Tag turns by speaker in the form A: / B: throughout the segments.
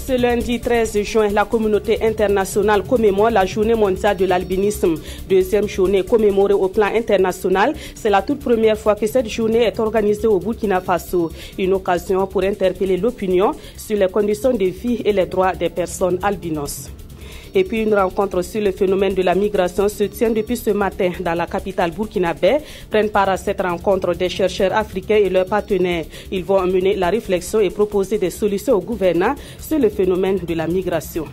A: Ce lundi 13 juin, la communauté internationale commémore la journée mondiale de l'albinisme. Deuxième journée commémorée au plan international. C'est la toute première fois que cette journée est organisée au Burkina Faso. Une occasion pour interpeller l'opinion sur les conditions de vie et les droits des personnes albinos. Et puis une rencontre sur le phénomène de la migration se tient depuis ce matin dans la capitale burkinabé. Prennent part à cette rencontre des chercheurs africains et leurs partenaires. Ils vont mener la réflexion et proposer des solutions au gouvernement sur le phénomène de la migration.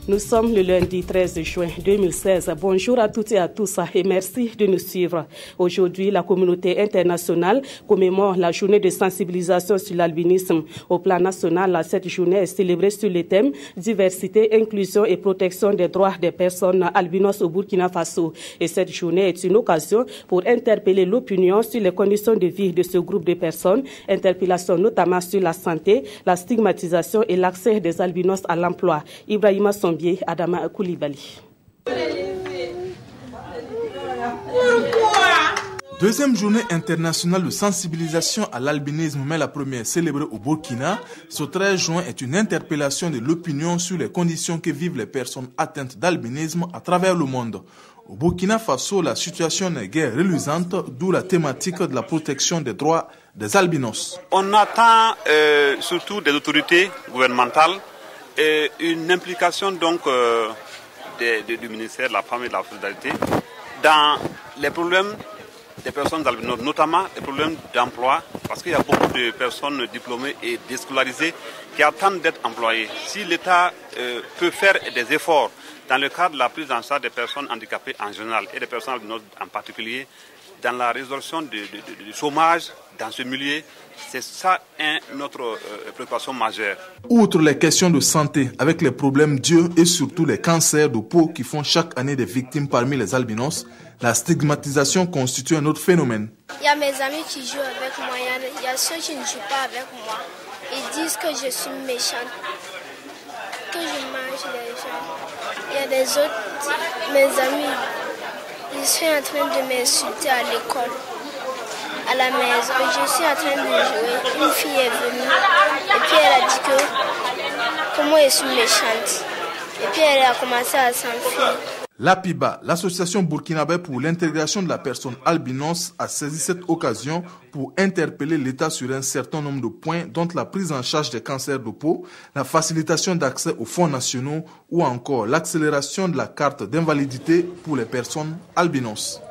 A: Nous sommes le lundi 13 juin 2016. Bonjour à toutes et à tous et merci de nous suivre. Aujourd'hui, la communauté internationale commémore la journée de sensibilisation sur l'albinisme. Au plan national, cette journée est célébrée sur les thèmes diversité, inclusion et protection des droits des personnes albinos au Burkina Faso. Et cette journée est une occasion pour interpeller l'opinion sur les conditions de vie de ce groupe de personnes, interpellation notamment sur la santé, la stigmatisation et l'accès des albinos à l'emploi. Ibrahima Adama Koulibaly.
B: Deuxième journée internationale de sensibilisation à l'albinisme, mais la première célébrée au Burkina. Ce 13 juin est une interpellation de l'opinion sur les conditions que vivent les personnes atteintes d'albinisme à travers le monde. Au Burkina Faso, la situation n'est guère reluisante, d'où la thématique de la protection des droits des albinos.
C: On attend surtout des autorités gouvernementales et une implication donc du ministère de la Femme et de la Solidarité dans les problèmes des personnes albinos, notamment les problèmes d'emploi, parce qu'il y a beaucoup de personnes diplômées et déscolarisées qui attendent d'être employées. Si l'État peut faire des efforts dans le cadre de la prise en charge des personnes handicapées en général et des personnes albinos en particulier, dans la résolution du chômage dans ce milieu, c'est ça notre préoccupation majeure.
B: Outre les questions de santé, avec les problèmes d'yeux et surtout les cancers de peau qui font chaque année des victimes parmi les albinos, la stigmatisation constitue un autre phénomène.
D: Il y a mes amis qui jouent avec moi, il y a ceux qui ne jouent pas avec moi. Ils disent que je suis méchante, que je mange les gens. Il y a des autres, mes amis, ils sont en train de m'insulter à l'école. À la maison, je suis en train de jouer, une fille est venue et puis elle a dit que comment je suis méchante et puis elle a commencé à s'enfuir.
B: L'APIBA, l'association burkinabé pour l'intégration de la personne albinos, a saisi cette occasion pour interpeller l'État sur un certain nombre de points, dont la prise en charge des cancers de peau, la facilitation d'accès aux fonds nationaux ou encore l'accélération de la carte d'invalidité pour les personnes albinos.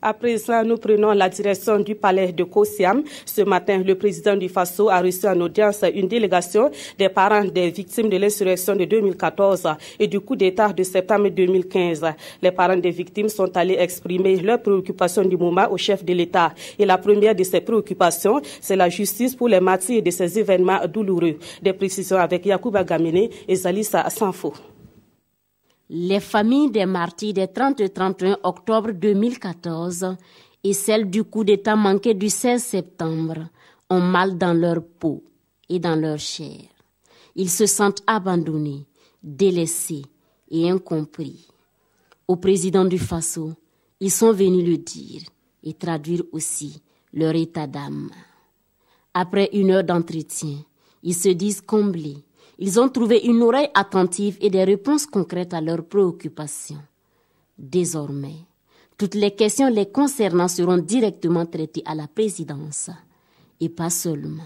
A: À présent, nous prenons la direction du palais de Kosiam. Ce matin, le président du Faso a reçu en audience une délégation des parents des victimes de l'insurrection de 2014 et du coup d'État de septembre 2015. Les parents des victimes sont allés exprimer leurs préoccupations du moment au chef de l'État. Et la première de ces préoccupations, c'est la justice pour les martyrs de ces événements douloureux. Des précisions avec Yacouba Gamene et Zalissa Sanfo.
E: Les familles des martyrs des 30 et 31 octobre 2014 et celles du coup d'État manqué du 16 septembre ont mal dans leur peau et dans leur chair. Ils se sentent abandonnés, délaissés et incompris. Au président du Faso, ils sont venus le dire et traduire aussi leur état d'âme. Après une heure d'entretien, ils se disent comblés. Ils ont trouvé une oreille attentive et des réponses concrètes à leurs préoccupations. Désormais, toutes les questions les concernant seront directement traitées à la présidence et pas seulement.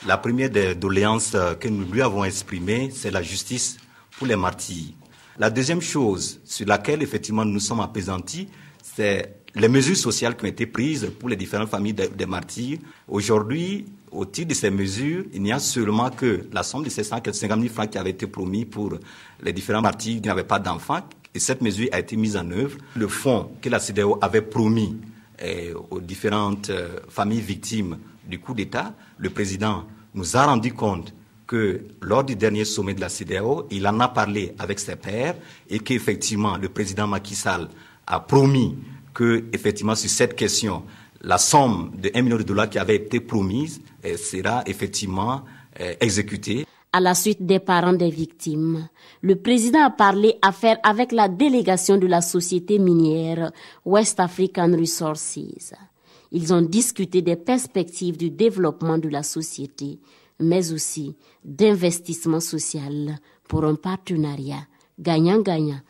F: La première des doléances que nous lui avons exprimées, c'est la justice pour les martyrs. La deuxième chose sur laquelle effectivement nous sommes appesantis, c'est les mesures sociales qui ont été prises pour les différentes familles des martyrs. Aujourd'hui, au titre de ces mesures, il n'y a seulement que la somme de 750 000 francs qui avait été promis pour les différents martyrs qui n'avaient pas d'enfants. Et cette mesure a été mise en œuvre. Le fonds que la CEDEAO avait promis aux différentes familles victimes du coup d'État, le président nous a rendu compte que lors du dernier sommet de la CEDEAO, il en a parlé avec ses pairs et qu'effectivement le président Macky Sall a promis que, effectivement, sur cette question, la somme de $1 million qui avait été promise sera effectivement exécutée.
E: À la suite des parents des victimes, le président a parlé affaires avec la délégation de la société minière West African Resources. Ils ont discuté des perspectives du développement de la société, mais aussi d'investissement social pour un partenariat gagnant-gagnant.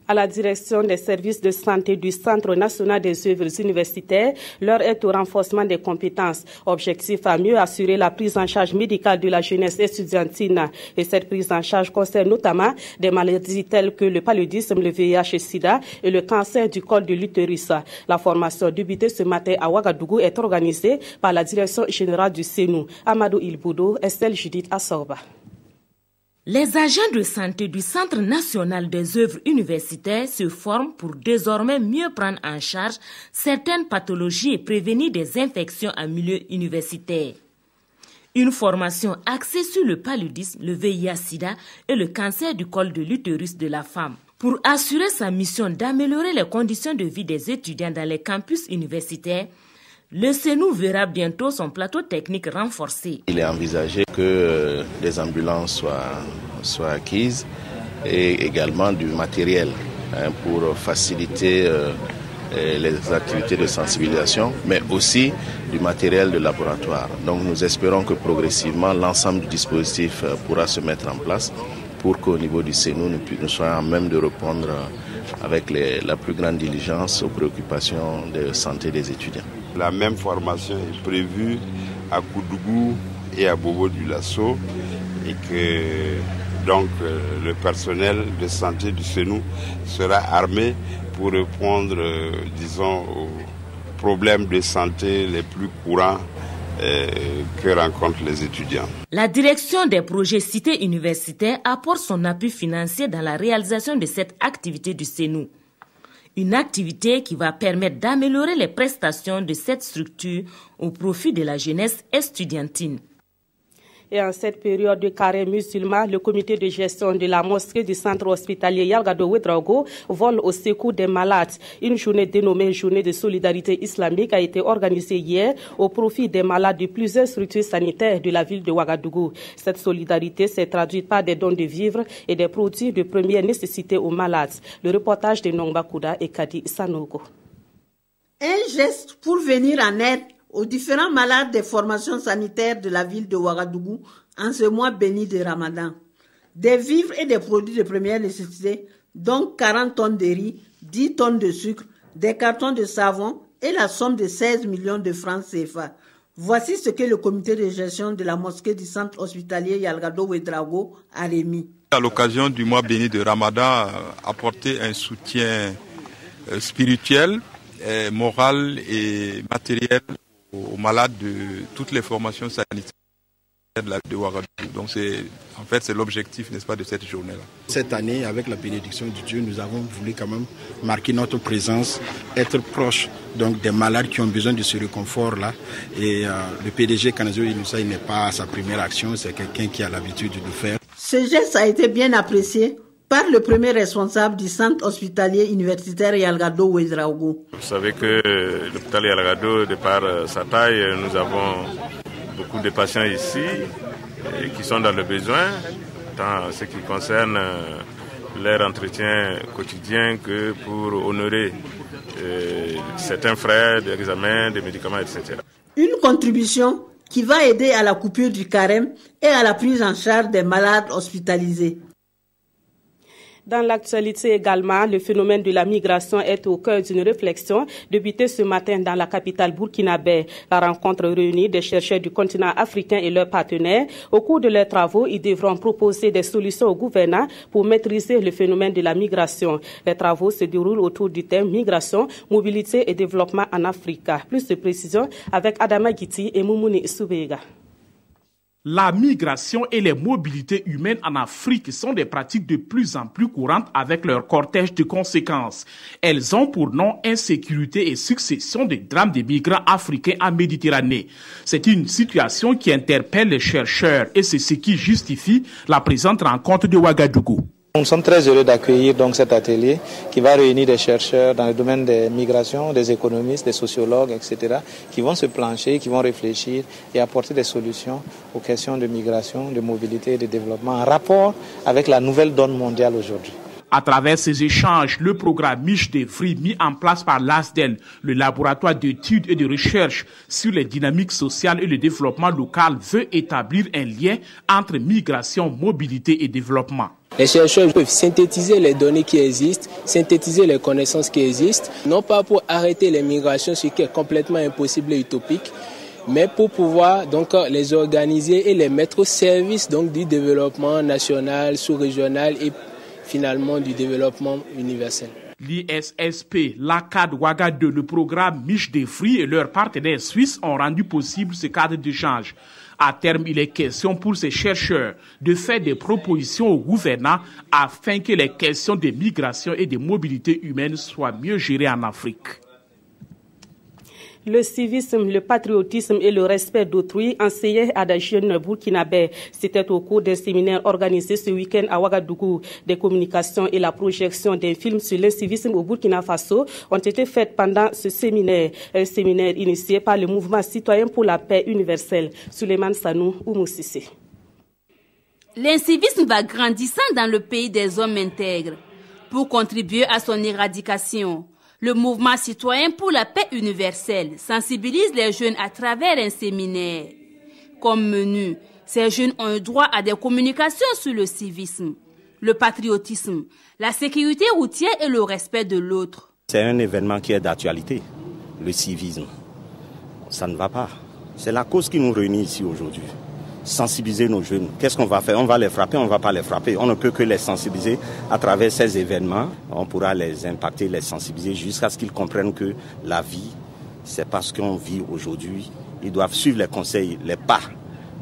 A: À la direction des services de santé du Centre national des œuvres universitaires, leur est au renforcement des compétences. Objectif à mieux assurer la prise en charge médicale de la jeunesse estudiantine. Et cette prise en charge concerne notamment des maladies telles que le paludisme, le VIH-Sida et le cancer du col de l'utérus. La formation débutée ce matin à Ouagadougou est organisée par la direction générale du CENU. Amadou Ilboudo, Estelle Judith Assorba.
G: Les agents de santé du Centre national des œuvres universitaires se forment pour désormais mieux prendre en charge certaines pathologies et prévenir des infections en milieu universitaire. Une formation axée sur le paludisme, le VIH-Sida et le cancer du col de l'utérus de la femme. Pour assurer sa mission d'améliorer les conditions de vie des étudiants dans les campus universitaires, le CENU verra bientôt son plateau technique renforcé. Il est envisagé que des ambulances soient acquises et également du matériel pour faciliter les activités de sensibilisation, mais aussi du matériel de laboratoire. Donc nous espérons que progressivement l'ensemble du dispositif pourra se mettre en place pour qu'au niveau du CENU nous soyons à même de répondre avec la plus grande diligence aux préoccupations de santé des étudiants.
H: La même formation est prévue à Koudougou et à Bobo-du-Lasso et que donc le personnel de santé du CENU sera armé pour répondre, disons, aux problèmes de santé les plus courants que rencontrent les étudiants.
G: La direction des projets cités universitaires apporte son appui financier dans la réalisation de cette activité du CENU. Une activité qui va permettre d'améliorer les prestations de cette structure au profit de la jeunesse estudiantine.
A: Et en cette période de carême musulman, le comité de gestion de la mosquée du centre hospitalier Yalgado Ouedraogo vole au secours des malades. Une journée dénommée Journée de solidarité islamique a été organisée hier au profit des malades de plusieurs structures sanitaires de la ville de Ouagadougou. Cette solidarité s'est traduite par des dons de vivres et des produits de première nécessité aux malades. Le reportage de Nongba Kouda et Kadi Sanogo.
I: Un geste pour venir en aide aux différents malades des formations sanitaires de la ville de Ouagadougou en ce mois béni de Ramadan. Des vivres et des produits de première nécessité, donc 40 tonnes de riz, 10 tonnes de sucre, des cartons de savon et la somme de 16 millions de francs CFA. Voici ce que le comité de gestion de la mosquée du centre hospitalier Yalgado Ouedraogo a remis.
J: À l'occasion du mois béni de Ramadan, apporter un soutien spirituel, moral et matériel aux malades de toutes les formations sanitaires de la ville de Ouagadougou. Donc c'est l'objectif, n'est-ce pas, de cette journée-là.
K: Cette année, avec la bénédiction de Dieu, nous avons voulu quand même marquer notre présence, être proche donc des malades qui ont besoin de ce réconfort-là. Et le PDG Kanazo Inoussa, il n'est pas sa première action, c'est quelqu'un qui a l'habitude de le faire.
I: Ce geste a été bien apprécié par le premier responsable du centre hospitalier universitaire Yalgado Ouedraogo.
L: Vous savez que l'hôpital Yalgado, de par sa taille, nous avons beaucoup de patients ici qui sont dans le besoin, tant ce qui concerne leur entretien quotidien que pour honorer certains frais d'examen, des médicaments, etc.
I: Une contribution qui va aider à la coupure du carême et à la prise en charge des malades hospitalisés.
A: Dans l'actualité également, le phénomène de la migration est au cœur d'une réflexion débutée ce matin dans la capitale burkinabé. La rencontre réunit des chercheurs du continent africain et leurs partenaires. Au cours de leurs travaux, ils devront proposer des solutions au gouvernement pour maîtriser le phénomène de la migration. Les travaux se déroulent autour du thème migration, mobilité et développement en Afrique. Plus de précisions avec Adama Giti et Moumouni Soubega.
M: La migration et les mobilités humaines en Afrique sont des pratiques de plus en plus courantes avec leur cortège de conséquences. Elles ont pour nom insécurité et succession de drames des migrants africains en Méditerranée. C'est une situation qui interpelle les chercheurs et c'est ce qui justifie la présente rencontre de Ouagadougou.
N: Nous sommes très heureux d'accueillir donc cet atelier qui va réunir des chercheurs dans le domaine des migrations, des économistes, des sociologues, etc., qui vont se plancher, qui vont réfléchir et apporter des solutions aux questions de migration, de mobilité et de développement en rapport avec la nouvelle donne mondiale aujourd'hui.
M: À travers ces échanges, le programme Mich des Fruits mis en place par l'ASDEL, le laboratoire d'études et de recherche sur les dynamiques sociales et le développement local, veut établir un lien entre migration, mobilité et développement.
O: Les chercheurs peuvent synthétiser les données qui existent, synthétiser les connaissances qui existent, non pas pour arrêter les migrations, ce qui est complètement impossible et utopique, mais pour pouvoir donc les organiser et les mettre au service donc du développement national, sous-régional et finalement du développement universel.
M: L'ISSP, l'ACAD Ouagadougou, le programme Mich des Fruits et leurs partenaires suisses ont rendu possible ce cadre d'échange. À terme, il est question pour ces chercheurs de faire des propositions au gouvernement afin que les questions de migration et de mobilité humaine soient mieux gérées en Afrique.
A: Le civisme, le patriotisme et le respect d'autrui enseigné à des jeunes burkinabés. C'était au cours d'un séminaire organisé ce week-end à Ouagadougou. Des communications et la projection d'un film sur l'incivisme au Burkina Faso ont été faites pendant ce séminaire. Un séminaire initié par le mouvement citoyen pour la paix universelle. Souleymane Sanou Oumoussissé.
P: L'incivisme va grandissant dans le pays des hommes intègres. Pour contribuer à son éradication, le mouvement citoyen pour la paix universelle sensibilise les jeunes à travers un séminaire. Comme menu, ces jeunes ont un droit à des communications sur le civisme, le patriotisme, la sécurité routière et le respect de l'autre.
Q: C'est un événement qui est d'actualité, le civisme. Ça ne va pas. C'est la cause qui nous réunit ici aujourd'hui. Sensibiliser nos jeunes. Qu'est-ce qu'on va faire? On va les frapper, on ne va pas les frapper. On ne peut que les sensibiliser à travers ces événements. On pourra les impacter, les sensibiliser jusqu'à ce qu'ils comprennent que la vie, c'est parce qu'on vit aujourd'hui. Ils doivent suivre les conseils, les pas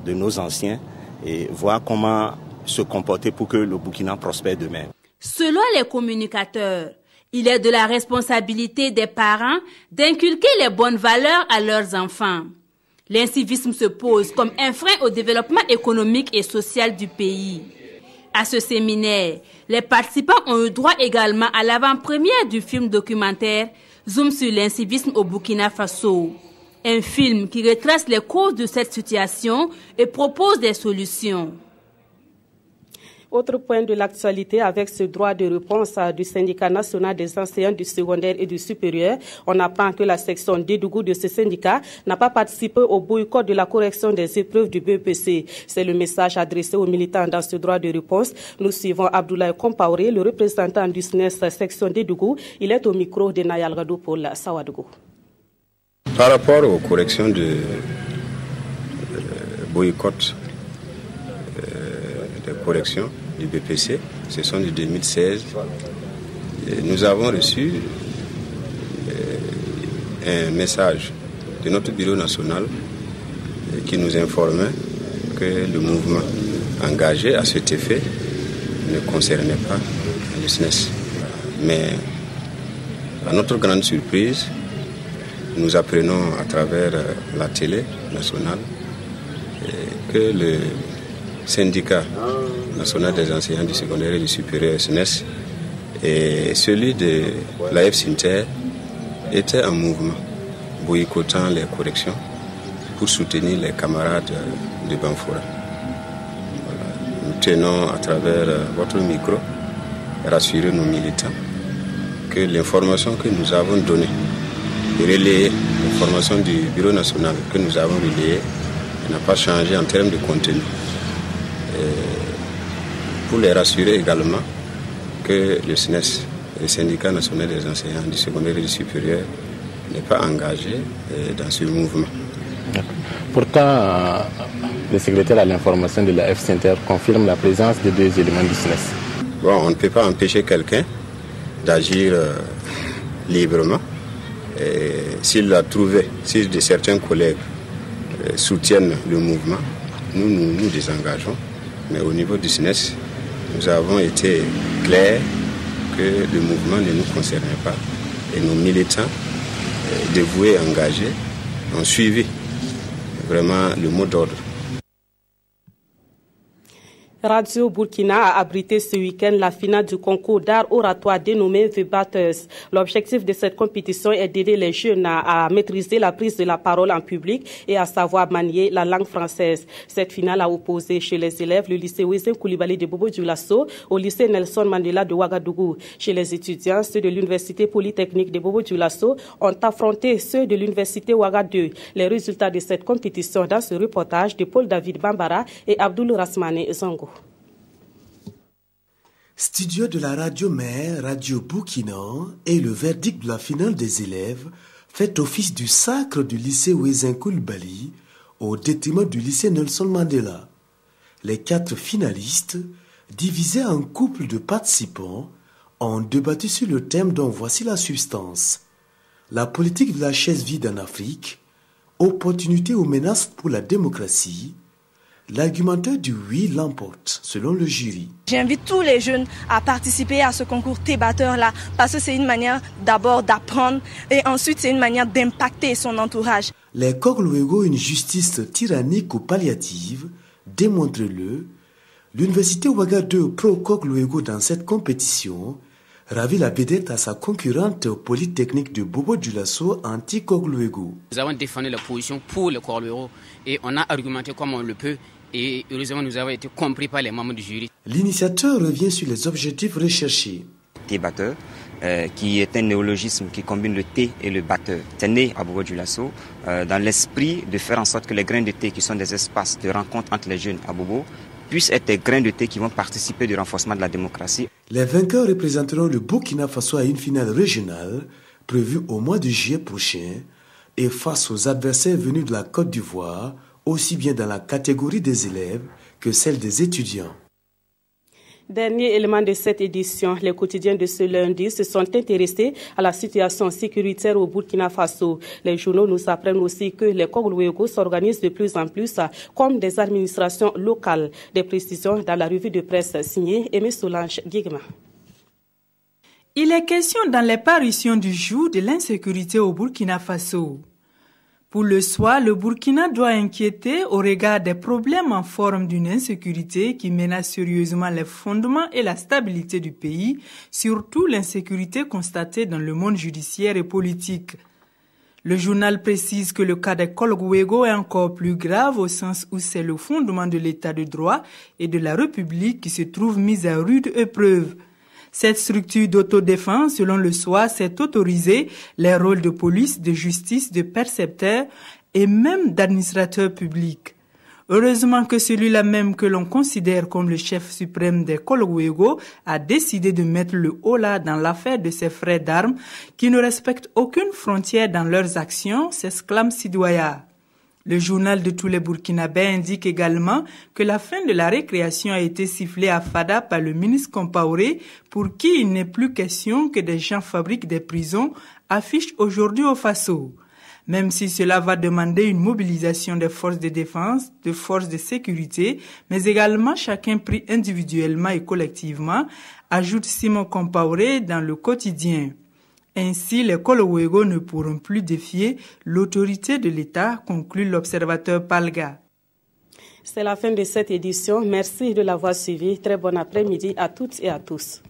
Q: de nos anciens et voir comment se comporter pour que le Burkina prospère demain.
P: Selon les communicateurs, il est de la responsabilité des parents d'inculquer les bonnes valeurs à leurs enfants. L'incivisme se pose comme un frein au développement économique et social du pays. À ce séminaire, les participants ont eu droit également à l'avant-première du film documentaire Zoom sur l'incivisme au Burkina Faso. Un film qui retrace les causes de cette situation et propose des solutions.
A: Autre point de l'actualité avec ce droit de réponse du syndicat national des enseignants du secondaire et du supérieur. On apprend que la section d'Édougou de ce syndicat n'a pas participé au boycott de la correction des épreuves du BEPC. C'est le message adressé aux militants dans ce droit de réponse. Nous suivons Abdoulaye Kompaoré, le représentant du SNES section d'Édougou. Il est au micro de Nayal Gadou pour la Sawadougou.
R: Par rapport aux corrections de boycott de correction du BPC, ce sont de 2016. Et nous avons reçu un message de notre bureau national qui nous informait que le mouvement engagé à cet effet ne concernait pas le SNES. Mais à notre grande surprise, nous apprenons à travers la télé nationale que le syndicat national des enseignants du secondaire et du supérieur SNES et celui de la FSINTER étaient en mouvement, boycottant les corrections pour soutenir les camarades de Banfora. Voilà. Nous tenons à travers votre micro à rassurer nos militants que l'information que nous avons donnée, relayée, l'information du bureau national que nous avons relayée, n'a pas changé en termes de contenu. Pour les rassurer également que le SNES, le syndicat national des enseignants du secondaire et du supérieur, n'est pas engagé dans ce mouvement.
S: Pourtant, le secrétaire à l'information de la FSINTER confirme la présence de deux éléments du SNES.
R: Bon, on ne peut pas empêcher quelqu'un d'agir librement. S'il l'a trouvé, si certains collègues soutiennent le mouvement, nous désengageons. Mais au niveau du SNES, nous avons été clairs que le mouvement ne nous concernait pas. Et nos militants, dévoués, engagés, ont suivi vraiment le mot d'ordre.
A: Radio Burkina a abrité ce week-end la finale du concours d'art oratoire dénommé The Batters. L'objectif de cette compétition est d'aider les jeunes à maîtriser la prise de la parole en public et à savoir manier la langue française. Cette finale a opposé chez les élèves le lycée Ouézin Coulibaly de Bobo-Dioulasso au lycée Nelson Mandela de Ouagadougou. Chez les étudiants, ceux de l'université polytechnique de Bobo-Dioulasso ont affronté ceux de l'université Ouagadougou. Les résultats de cette compétition dans ce reportage de Paul David Bambara et Abdoul Rasmane Zango.
T: Studio de la radio mère, Radio Burkina, et le verdict de la finale des élèves fait office du sacre du lycée Ouézin Coulibaly au détriment du lycée Nelson Mandela. Les 4 finalistes, divisés en couples de participants, ont débattu sur le thème dont voici la substance. La politique de la chaise vide en Afrique, opportunité ou menace pour la démocratie. L'argumentaire du oui l'emporte, selon le jury.
U: J'invite tous les jeunes à participer à ce concours T-Batteur-là, parce que c'est une manière d'abord d'apprendre et ensuite c'est une manière d'impacter son entourage.
T: Les Koglouégo, une justice tyrannique ou palliative, démontre-le. L'université Ouagadougou pro Koglouégo dans cette compétition ravit la vedette à sa concurrente polytechnique de Bobo-Dioulasso anti-Koglouégo.
V: Nous avons défendu la position pour le Koglouégo et on a argumenté comme on le peut. Et heureusement, nous avons été compris par les membres du jury.
T: L'initiateur revient sur les objectifs recherchés.
W: T-batteur, qui est un néologisme qui combine le thé et le batteur. C'est né à Bobo-Dioulasso dans l'esprit de faire en sorte que les grains de thé, qui sont des espaces de rencontre entre les jeunes à Bobo, puissent être des grains de thé qui vont participer au renforcement de la démocratie.
T: Les vainqueurs représenteront le Burkina Faso à une finale régionale prévue au mois de juillet prochain et face aux adversaires venus de la Côte d'Ivoire, aussi bien dans la catégorie des élèves que celle des étudiants.
A: Dernier élément de cette édition, les quotidiens de ce lundi se sont intéressés à la situation sécuritaire au Burkina Faso. Les journaux nous apprennent aussi que les Koglouégo s'organisent de plus en plus comme des administrations locales. Des précisions dans la revue de presse signée Aimé Solange Guigma.
X: Il est question dans les parutions du jour de l'insécurité au Burkina Faso. Pour le soir, le Burkina doit inquiéter au regard des problèmes en forme d'une insécurité qui menace sérieusement les fondements et la stabilité du pays, surtout l'insécurité constatée dans le monde judiciaire et politique. Le journal précise que le cas des Koglouégo est encore plus grave au sens où c'est le fondement de l'état de droit et de la République qui se trouve mis à rude épreuve. Cette structure d'autodéfense, selon le SOA, s'est autorisée les rôles de police, de justice, de percepteur et même d'administrateur public. Heureusement que celui-là même que l'on considère comme le chef suprême des Koglouégo a décidé de mettre le holà dans l'affaire de ses frères d'armes qui ne respectent aucune frontière dans leurs actions, s'exclame Sidouaya. Le journal de tous les Burkinabés indique également que la fin de la récréation a été sifflée à Fada par le ministre Compaoré, pour qui il n'est plus question que des gens fabriquent des prisons, affiche aujourd'hui au Faso. Même si cela va demander une mobilisation des forces de défense, de forces de sécurité, mais également chacun pris individuellement et collectivement, ajoute Simon Compaoré dans le quotidien. Ainsi, les Koglouégo ne pourront plus défier l'autorité de l'État, conclut l'observateur Palga.
A: C'est la fin de cette édition. Merci de l'avoir suivi. Très bon après-midi à toutes et à tous.